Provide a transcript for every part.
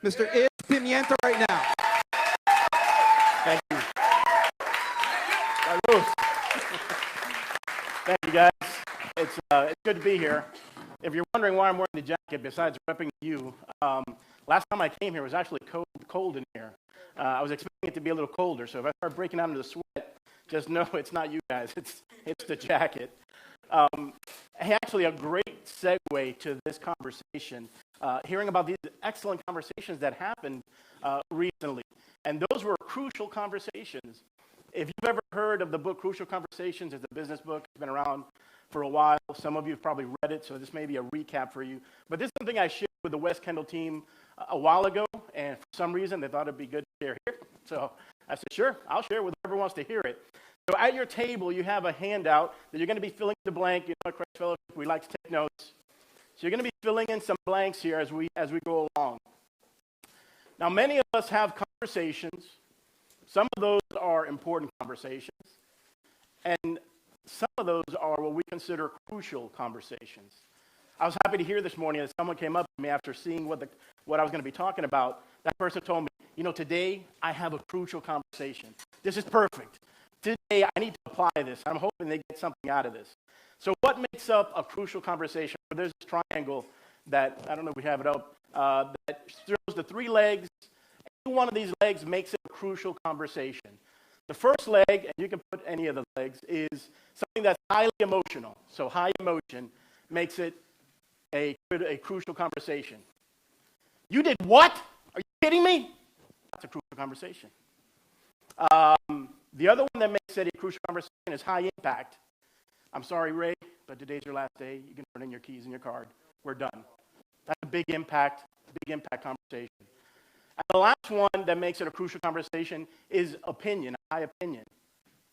Mr. Ismael Pimienta right now. Thank you. Thank you, guys. It's good to be here. If you're wondering why I'm wearing the jacket, besides repping you, last time I came here it was actually cold in here. I was expecting it to be a little colder, so if I start breaking out into the sweat, just know it's not you guys, it's the jacket. Actually, a great segue to this conversation, hearing about these excellent conversations that happened recently. And those were crucial conversations. If you've ever heard of the book Crucial Conversations, it's a business book. It's been around for a while. Some of you have probably read it, so this may be a recap for you. But this is something I shared with the West Kendall team a while ago, and for some reason they thought it'd be good to share here. So I said, sure, I'll share it with whoever wants to hear it. So at your table, you have a handout that you're going to be filling the blank. You know, at Christ Fellowship, we like to take notes. So you're going to be filling in some blanks here as we go along. Now, many of us have conversations. Some of those are important conversations. And some of those are what we consider crucial conversations. I was happy to hear this morning that someone came up to me after seeing what I was going to be talking about. That person told me, you know, today I have a crucial conversation. This is perfect. Today I need to apply this. I'm hoping they get something out of this. So what makes up a crucial conversation? There's this triangle that, I don't know if we have it up, that shows the three legs. Any one of these legs makes it a crucial conversation. The first leg, and you can put any of the legs, is something that's highly emotional. So high emotion makes it a crucial conversation. You did what? Are you kidding me? That's a crucial conversation. The other one that makes it a crucial conversation is high impact. I'm sorry, Ray, but today's your last day. You can turn in your keys and your card. We're done. That's a big impact conversation. And the last one that makes it a crucial conversation is opinion, a high opinion.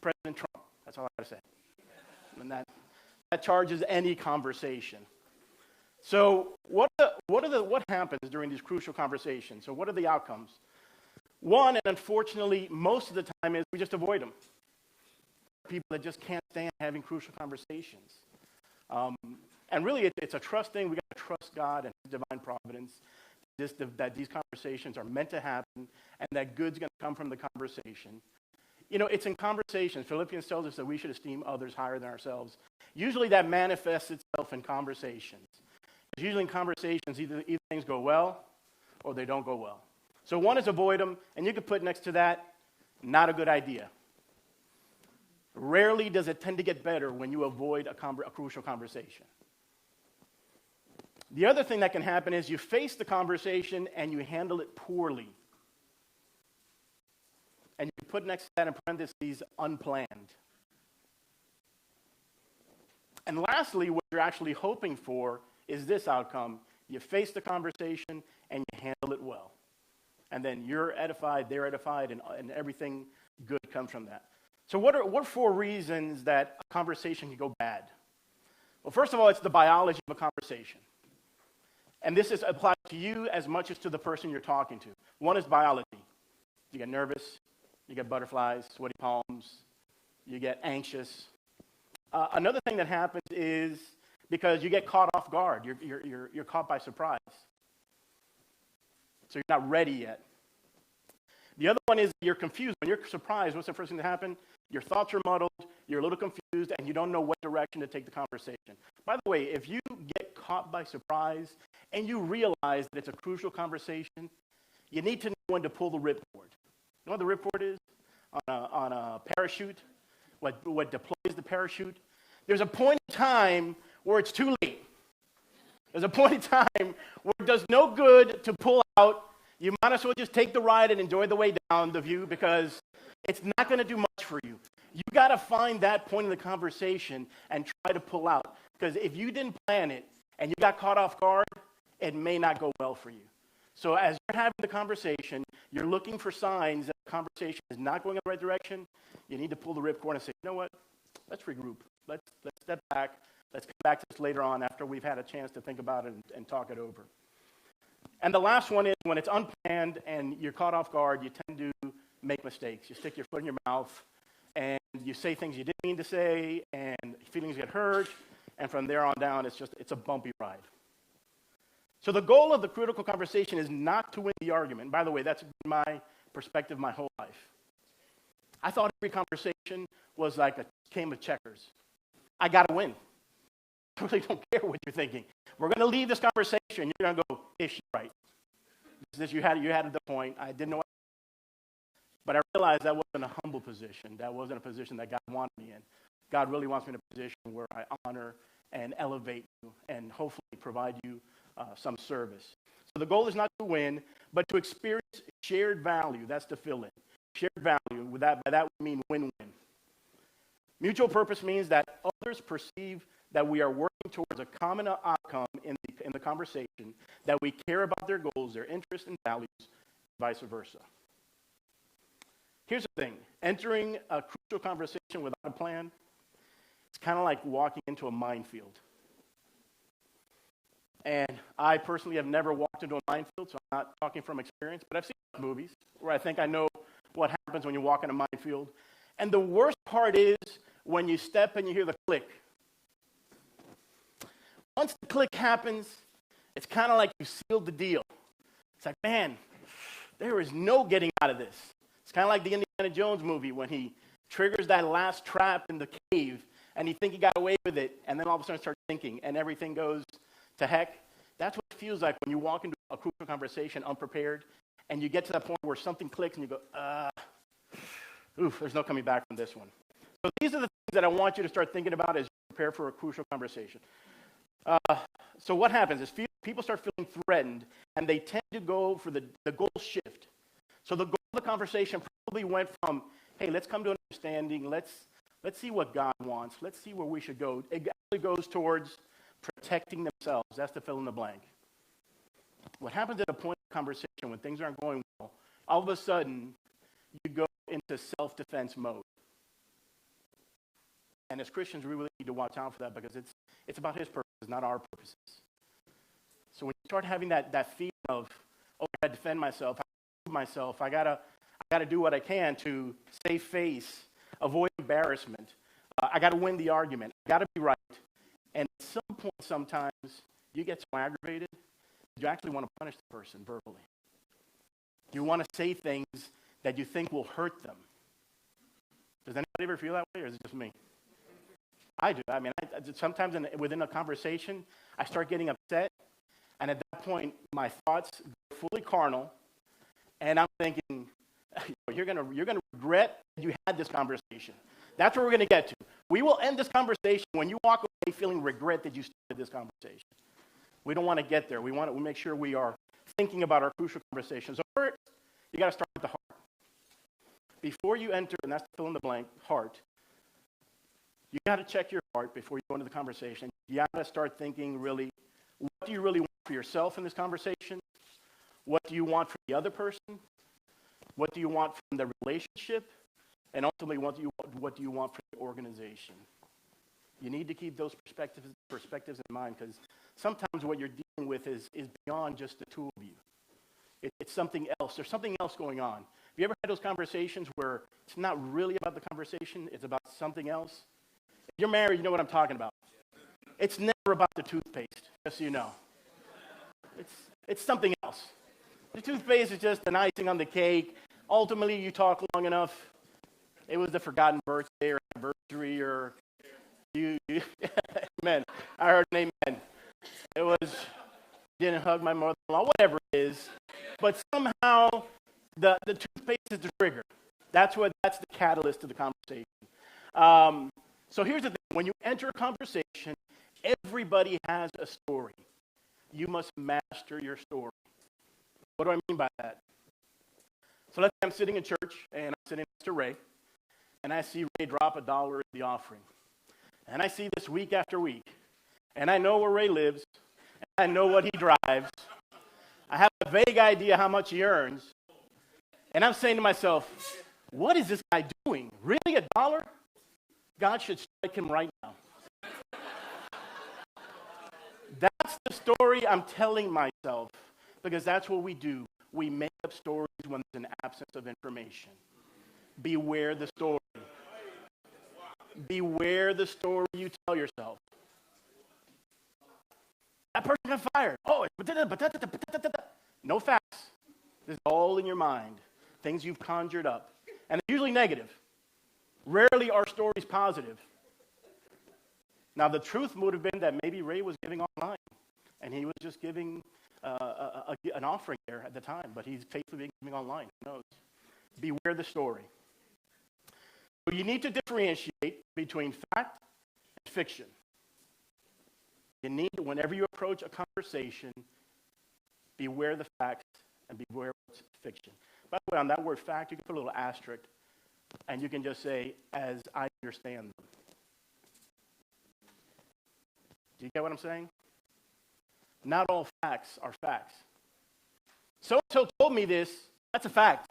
President Trump. That's all I got to say. And that charges any conversation. So what happens during these crucial conversations? So what are the outcomes? One, and unfortunately, most of the time, is we just avoid them. People that just can't stand having crucial conversations. And really, it's a trust thing. We got to trust God and His divine providence, that these conversations are meant to happen, and that good's going to come from the conversation. You know, it's in conversations. Philippians tells us that we should esteem others higher than ourselves. Usually, that manifests itself in conversations. Usually, in conversations, either things go well or they don't go well. So one is avoid them, and you could put next to that, not a good idea. Rarely does it tend to get better when you avoid a crucial conversation. The other thing that can happen is you face the conversation and you handle it poorly. And you put next to that in parentheses, unplanned. And lastly, what you're actually hoping for is this outcome. You face the conversation and you handle it well. And then you're edified, they're edified, and everything good comes from that. So what are 4 reasons that a conversation can go bad? Well, first of all, it's the biology of a conversation. And this applies to you as much as to the person you're talking to. One is biology. You get nervous, you get butterflies, sweaty palms, you get anxious. Another thing that happens is because you get caught off guard. You're caught by surprise. So you're not ready yet. The other one is you're confused. When you're surprised, what's the first thing to happen? Your thoughts are muddled, you're a little confused, and you don't know what direction to take the conversation. By the way, if you get caught by surprise and you realize that it's a crucial conversation, you need to know when to pull the ripcord. You know what the ripcord is? On a parachute, what deploys the parachute? There's a point in time where it's too late. There's a point in time where it does no good to pull out. You might as well just take the ride and enjoy the way down the view because it's not going to do much for you. You got to find that point in the conversation and try to pull out. Because if you didn't plan it and you got caught off guard, it may not go well for you. So as you're having the conversation, you're looking for signs that the conversation is not going in the right direction. You need to pull the ripcord and say, you know what? Let's regroup. Let's step back. Let's come back to this later on after we've had a chance to think about it and talk it over. And the last one is when it's unplanned and you're caught off guard, you tend to make mistakes. You stick your foot in your mouth and you say things you didn't mean to say and feelings get hurt. And from there on down, it's a bumpy ride. So the goal of the critical conversation is not to win the argument. By the way, that's been my perspective my whole life. I thought every conversation was like a game of checkers. I got to win. I really don't care what you're thinking. We're going to leave this conversation. You're going to go, is she right? You had the point. I didn't know what. But I realized that wasn't a humble position. That wasn't a position that God wanted me in. God really wants me in a position where I honor and elevate you and hopefully provide you some service. So the goal is not to win, but to experience shared value. That's to fill in. Shared value. By that we mean win-win. Mutual purpose means that others perceive that we are working towards a common outcome in the conversation, that we care about their goals, their interests, and values, vice versa. Here's the thing. Entering a crucial conversation without a plan, it's kind of like walking into a minefield. And I personally have never walked into a minefield, so I'm not talking from experience, but I've seen movies where I think I know what happens when you walk in a minefield. And the worst part is when you step and you hear the click. Once the click happens, it's kind of like you sealed the deal. It's like, man, there is no getting out of this. It's kind of like the Indiana Jones movie when he triggers that last trap in the cave and he think he got away with it, and then all of a sudden starts thinking and everything goes to heck. That's what it feels like when you walk into a crucial conversation unprepared and you get to that point where something clicks and you go, there's no coming back from this one. So these are the things that I want you to start thinking about as you prepare for a crucial conversation. So what happens is people start feeling threatened, and they tend to go for the goal shift. So the goal of the conversation probably went from, hey, let's come to an understanding. Let's see what God wants. Let's see where we should go. It actually goes towards protecting themselves. That's to fill in the blank. What happens at a point of conversation when things aren't going well, all of a sudden, you go into self-defense mode. And as Christians, we really need to watch out for that because it's about his purposes, not our purposes. So when you start having that feeling of, I gotta defend myself, I gotta prove myself, I gotta do what I can to save face, avoid embarrassment. I gotta win the argument. I gotta be right. And at some point, sometimes you get so aggravated, you actually want to punish the person verbally. You want to say things that you think will hurt them. Does anybody ever feel that way, or is it just me? I do. I mean, sometimes within a conversation, I start getting upset, and at that point, my thoughts go fully carnal, and I'm thinking, you're gonna regret you had this conversation. That's where we're gonna get to. We will end this conversation when you walk away feeling regret that you started this conversation. We don't want to get there. We want to make sure we are thinking about our crucial conversations. So first, you got to start with the heart. Before you enter, and that's fill in the blank, heart, you got to check your heart before you go into the conversation. You got to start thinking really, what do you really want for yourself in this conversation? What do you want from the other person? What do you want from the relationship? And ultimately, what do you want from the organization? You need to keep those perspectives in mind because sometimes what you're dealing with is beyond just the two of you. It's something else. There's something else going on. Have you ever had those conversations where it's not really about the conversation, it's about something else? If you're married, you know what I'm talking about. It's never about the toothpaste, just so you know. It's something else. The toothpaste is just an icing on the cake. Ultimately, you talk long enough. It was the forgotten birthday or anniversary or you amen. I heard an amen. It was, didn't hug my mother-in-law, whatever it is. But somehow, the toothpaste is the trigger. That's the catalyst to the conversation. So here's the thing. When you enter a conversation, everybody has a story. You must master your story. What do I mean by that? So let's say I'm sitting in church, and I'm sitting next to Ray, and I see Ray drop $1 in the offering. And I see this week after week. And I know where Ray lives. And I know what he drives. I have a vague idea how much he earns. And I'm saying to myself, what is this guy doing? Really, $1? God should strike him right now. That's the story I'm telling myself. Because that's what we do. We make up stories when there's an absence of information. Beware the story. Beware the story you tell yourself. That person got fired. Oh, no facts. This is all in your mind, things you've conjured up. And they're usually negative. Rarely are stories positive. Now, the truth would have been that maybe Ray was giving online, and he was just giving an offering there at the time, but he's faithfully giving online. Who knows? Beware the story. So you need to differentiate between fact and fiction. You need, whenever you approach a conversation, beware the facts and beware what's fiction. By the way, on that word fact, you can put a little asterisk, and you can just say, as I understand them. Do you get what I'm saying? Not all facts are facts. So-and-so told me this. That's a fact.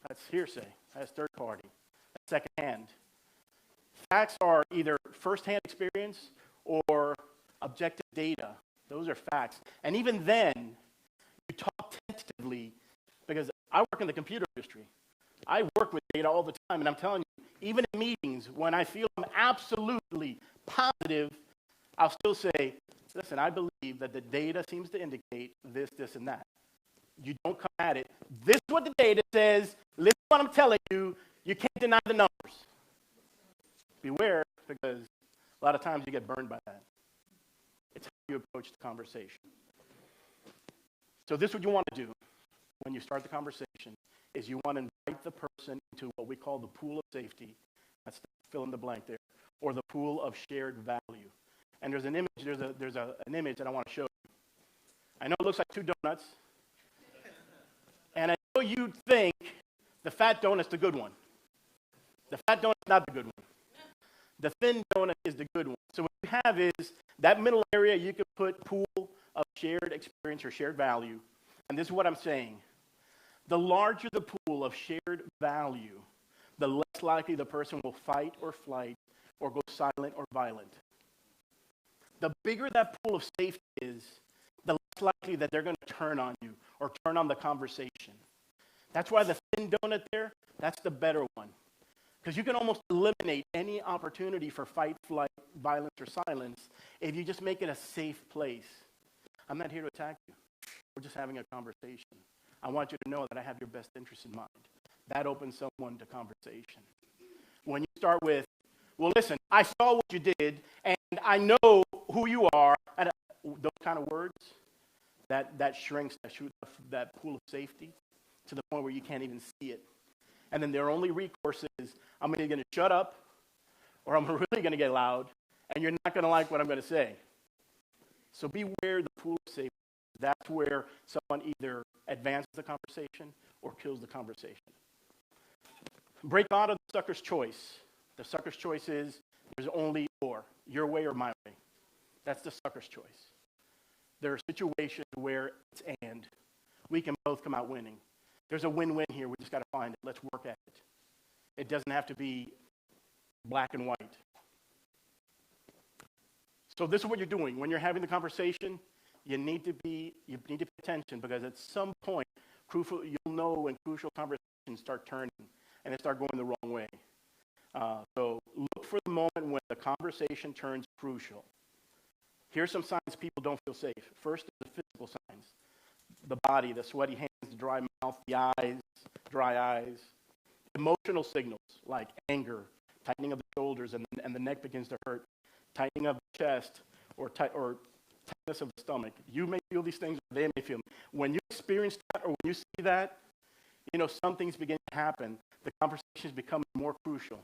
That's hearsay. That's third party. That's secondhand. Facts are either firsthand experience or objective data. Those are facts. And even then, you talk tentatively, because I work in the computer industry. I work with data all the time, and I'm telling you, even in meetings, when I feel I'm absolutely positive, I'll still say, listen, I believe that the data seems to indicate this, this, and that. You don't come at it. This is what the data says. Listen to what I'm telling you. You can't deny the numbers. Beware, because a lot of times you get burned by that. It's how you approach the conversation. So this is what you want to do when you start the conversation, is you want to invite the person into what we call the pool of safety. That's fill in the blank there, or the pool of shared value. And there's an image. There's an image that I want to show you. I know it looks like two donuts, and I know you think the fat donut's the good one. The fat donut's not the good one. The thin donut is the good one. So what you have is that middle area. You can put pool of shared experience or shared value. And this is what I'm saying. The larger the pool of shared value, the less likely the person will fight or flight or go silent or violent. The bigger that pool of safety is, the less likely that they're going to turn on you or turn on the conversation. That's why the thin donut there, that's the better one. Because you can almost eliminate any opportunity for fight, flight, violence, or silence if you just make it a safe place. I'm not here to attack you. We're just having a conversation. I want you to know that I have your best interest in mind. That opens someone to conversation. When you start with, well, listen, I saw what you did, and I know who you are, and those kind of words, that shrinks that pool of safety to the point where you can't even see it. And then their only recourse is, I'm either going to shut up, or I'm really going to get loud, and you're not going to like what I'm going to say. So beware the pool of safety. That's where someone either advances the conversation or kills the conversation. Break out of the sucker's choice. The sucker's choice is, there's only or, your way or my way. That's the sucker's choice. There are situations where it's and. We can both come out winning. There's a win-win here. We just got to find it. Let's work at it. It doesn't have to be black and white. So this is what you're doing. When you're having the conversation, you need to pay attention, because at some point, you'll know when crucial conversations start turning and they start going the wrong way. So look for the moment when the conversation turns crucial. Here's some signs people don't feel safe. First, the physical signs. The body, the sweaty hands, the dry mouth, the eyes, dry eyes. Emotional signals like anger, tightening of the shoulders, and the neck begins to hurt, tightening of the chest, or tightness of the stomach. You may feel these things, or they may feel them. When you experience that, or when you see that, some things begin to happen. The conversations become more crucial.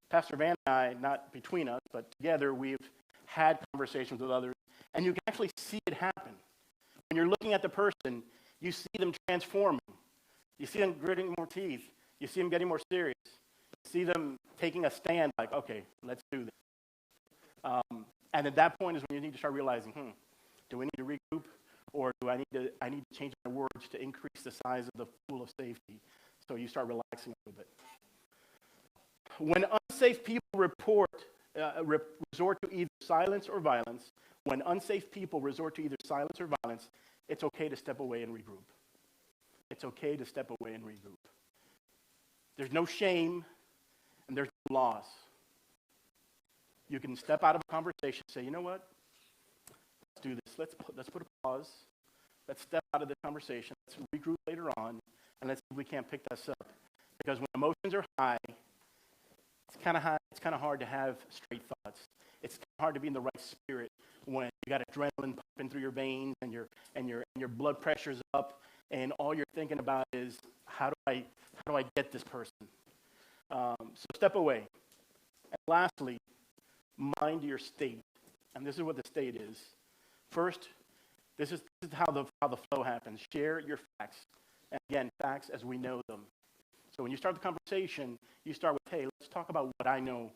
Pastor Van and I, not between us, but together, we've had conversations with others, and you can actually see it happen. When you're looking at the person, you see them transforming. You see them gritting more teeth. You see them getting more serious. You see them taking a stand like, okay, let's do this. And at that point is when you need to start realizing, do we need to regroup, or do I need to change my words to increase the size of the pool of safety? So you start relaxing a little bit. When unsafe people resort to either silence or violence, it's okay to step away and regroup. It's okay to step away and regroup. There's no shame and there's no loss. You can step out of a conversation and say, you know what? let's put a pause. Let's step out of the conversation. Let's regroup later on, and let's see if we can't pick this up. Because when emotions are high, it's kind of hard to have straight thoughts. It's hard to be in the right spirit when you got adrenaline pumping through your veins and your blood pressure's up, and all you're thinking about is how do I get this person? So step away. And lastly, mind your state. And this is what the state is. First, this is how the flow happens. Share your facts. And again, facts as we know them. So when you start the conversation, you start with, hey, let's talk about what I know,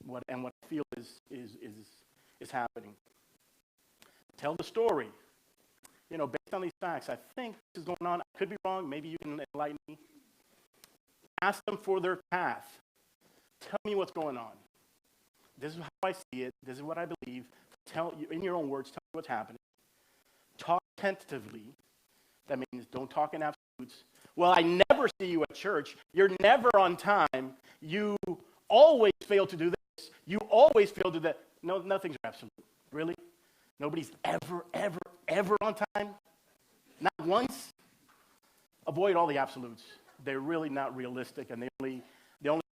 what I feel is happening. Tell the story. Based on these facts, I think this is going on. I could be wrong. Maybe you can enlighten me. Ask them for their path. Tell me what's going on. This is how I see it. This is what I believe. Tell you in your own words. Tell me what's happening. Talk tentatively. That means don't talk in absolutes. Well, I never see you at church. You're never on time. You always fail to do this. You always fail to do that. No, nothing's absolute. Really? Nobody's ever on time? Not once? Avoid all the absolutes. They're really not realistic, and they only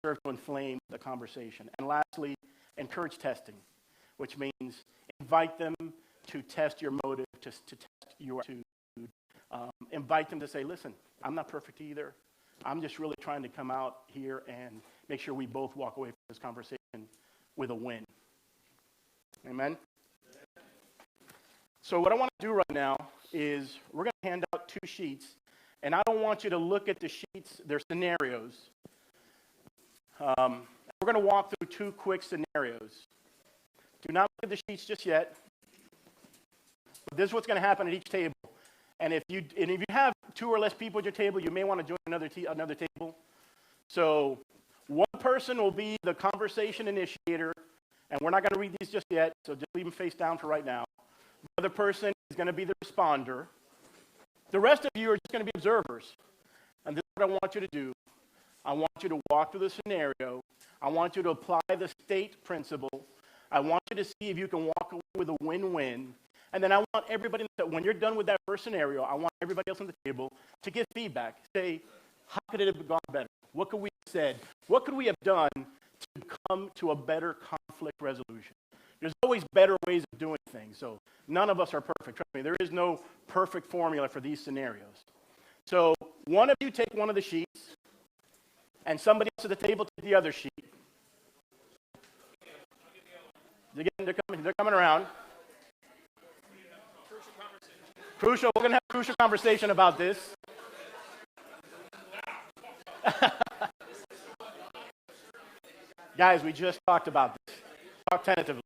serve to inflame the conversation. And lastly, encourage testing, which means invite them to test your motive, to test your attitude. Invite them to say, listen, I'm not perfect either. I'm just really trying to come out here and make sure we both walk away from this conversation with a win. Amen? So what I want to do right now is we're going to hand out 2 sheets, and I don't want you to look at the sheets. They're scenarios. We're going to walk through 2 quick scenarios. Do not look at the sheets just yet. But this is what's going to happen at each table. And if you have 2 or less people at your table, you may want to join another table. So one person will be the conversation initiator, and we're not going to read these just yet, so just leave them face down for right now. The other person is going to be the responder. The rest of you are just going to be observers. And this is what I want you to do. I want you to walk through the scenario. I want you to apply the state principle. I want you to see if you can walk away with a win-win. And then I want everybody, when you're done with that first scenario, I want everybody else on the table to give feedback. Say, how could it have gone better? What could we have said? What could we have done to come to a better conflict resolution? There's always better ways of doing things. So none of us are perfect. Trust me, there is no perfect formula for these scenarios. So one of you take one of the sheets, and somebody else at the table take the other sheet. They're coming around. Crucial. We're going to have a crucial conversation about this. Guys, we just talked about this. Talk tentatively.